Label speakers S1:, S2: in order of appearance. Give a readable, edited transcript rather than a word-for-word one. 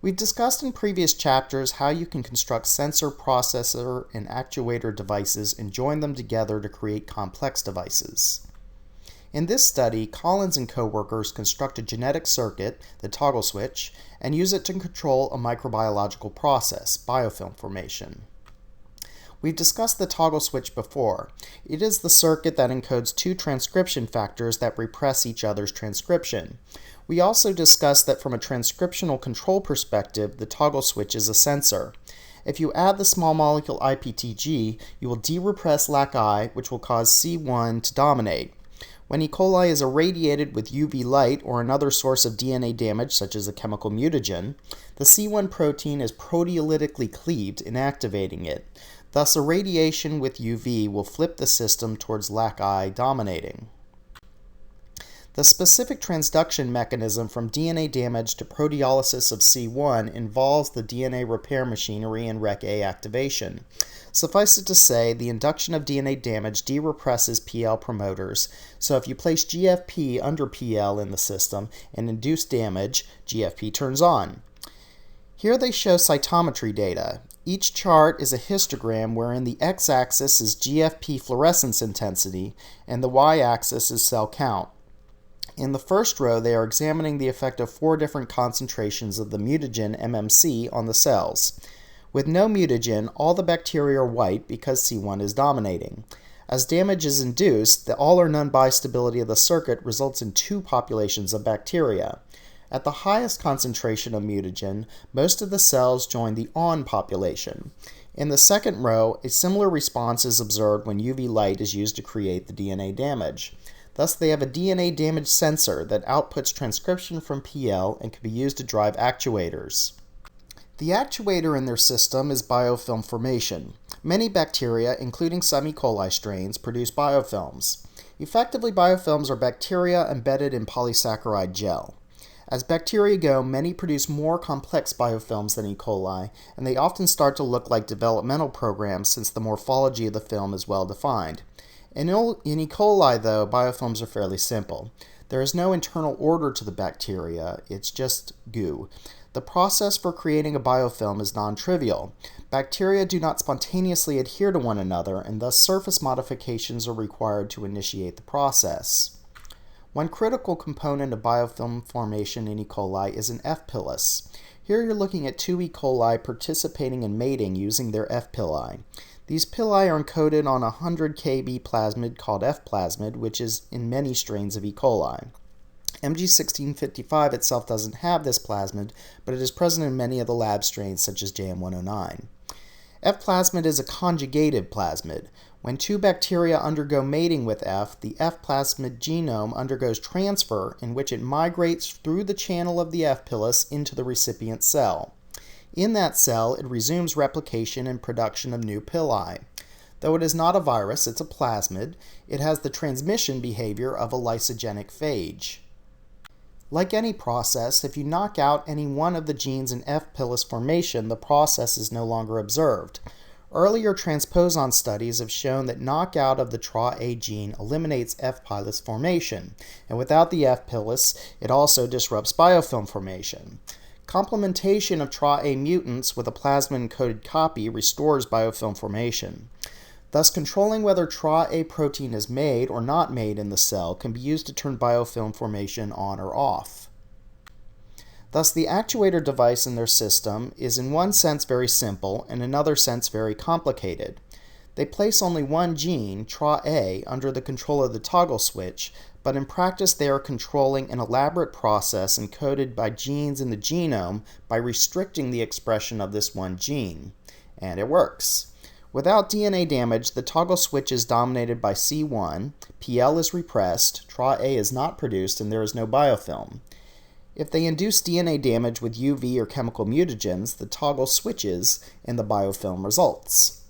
S1: We've discussed in previous chapters how you can construct sensor, processor, and actuator devices and join them together to create complex devices. In this study, Collins and coworkers construct a genetic circuit, the toggle switch, and use it to control a microbiological process, biofilm formation. We've discussed the toggle switch before. It is the circuit that encodes two transcription factors that repress each other's transcription. We also discussed that from a transcriptional control perspective, the toggle switch is a sensor. If you add the small molecule IPTG, you will de-repress LAC-I, which will cause C1 to dominate. When E. coli is irradiated with UV light or another source of DNA damage, such as a chemical mutagen, the C1 protein is proteolytically cleaved, inactivating it. Thus, irradiation with UV will flip the system towards LAC-I dominating. The specific transduction mechanism from DNA damage to proteolysis of C1 involves the DNA repair machinery and Rec-A activation. Suffice it to say, the induction of DNA damage de-represses PL promoters, so if you place GFP under PL in the system and induce damage, GFP turns on. Here they show cytometry data. Each chart is a histogram wherein the x-axis is GFP fluorescence intensity and the y-axis is cell count. In the first row, they are examining the effect of 4 different concentrations of the mutagen MMC on the cells. With no mutagen, all the bacteria are white because C1 is dominating. As damage is induced, the all or none bistability of the circuit results in 2 populations of bacteria. At the highest concentration of mutagen, most of the cells join the on population. In the second row, a similar response is observed when UV light is used to create the DNA damage. Thus, they have a DNA damage sensor that outputs transcription from PL and can be used to drive actuators. The actuator in their system is biofilm formation. Many bacteria, including some E. coli strains, produce biofilms. Effectively, biofilms are bacteria embedded in polysaccharide gel. As bacteria go, many produce more complex biofilms than E. coli, and they often start to look like developmental programs since the morphology of the film is well defined. In E. coli, though, biofilms are fairly simple. There is no internal order to the bacteria, it's just goo. The process for creating a biofilm is non-trivial. Bacteria do not spontaneously adhere to one another, and thus surface modifications are required to initiate the process. One critical component of biofilm formation in E. coli is an F. Pilis. Here you're looking at 2 E. coli participating in mating using their F. pili. These pili are encoded on a 100 kb plasmid called F plasmid, which is in many strains of E. coli. MG1655 itself doesn't have this plasmid, but it is present in many of the lab strains such as JM109. F plasmid is a conjugative plasmid. When 2 bacteria undergo mating with F, the F plasmid genome undergoes transfer in which it migrates through the channel of the F pilus into the recipient cell. In that cell, it resumes replication and production of new pili. Though it is not a virus, it's a plasmid, it has the transmission behavior of a lysogenic phage. Like any process, if you knock out any one of the genes in F. Pilis formation, the process is no longer observed. Earlier transposon studies have shown that knockout of the TRA gene eliminates F. Pilis formation, and without the F. Pilis, it also disrupts biofilm formation. Complementation of TRA mutants with a plasmid-encoded copy restores biofilm formation. Thus, controlling whether TRA protein is made or not made in the cell can be used to turn biofilm formation on or off. Thus, the actuator device in their system is in one sense very simple, and in another sense very complicated. They place only one gene, TRA, under the control of the toggle switch, but in practice they are controlling an elaborate process encoded by genes in the genome by restricting the expression of this one gene. And it works. Without DNA damage, the toggle switch is dominated by C1, PL is repressed, TRA is not produced, and there is no biofilm. If they induce DNA damage with UV or chemical mutagens, the toggle switches and the biofilm results.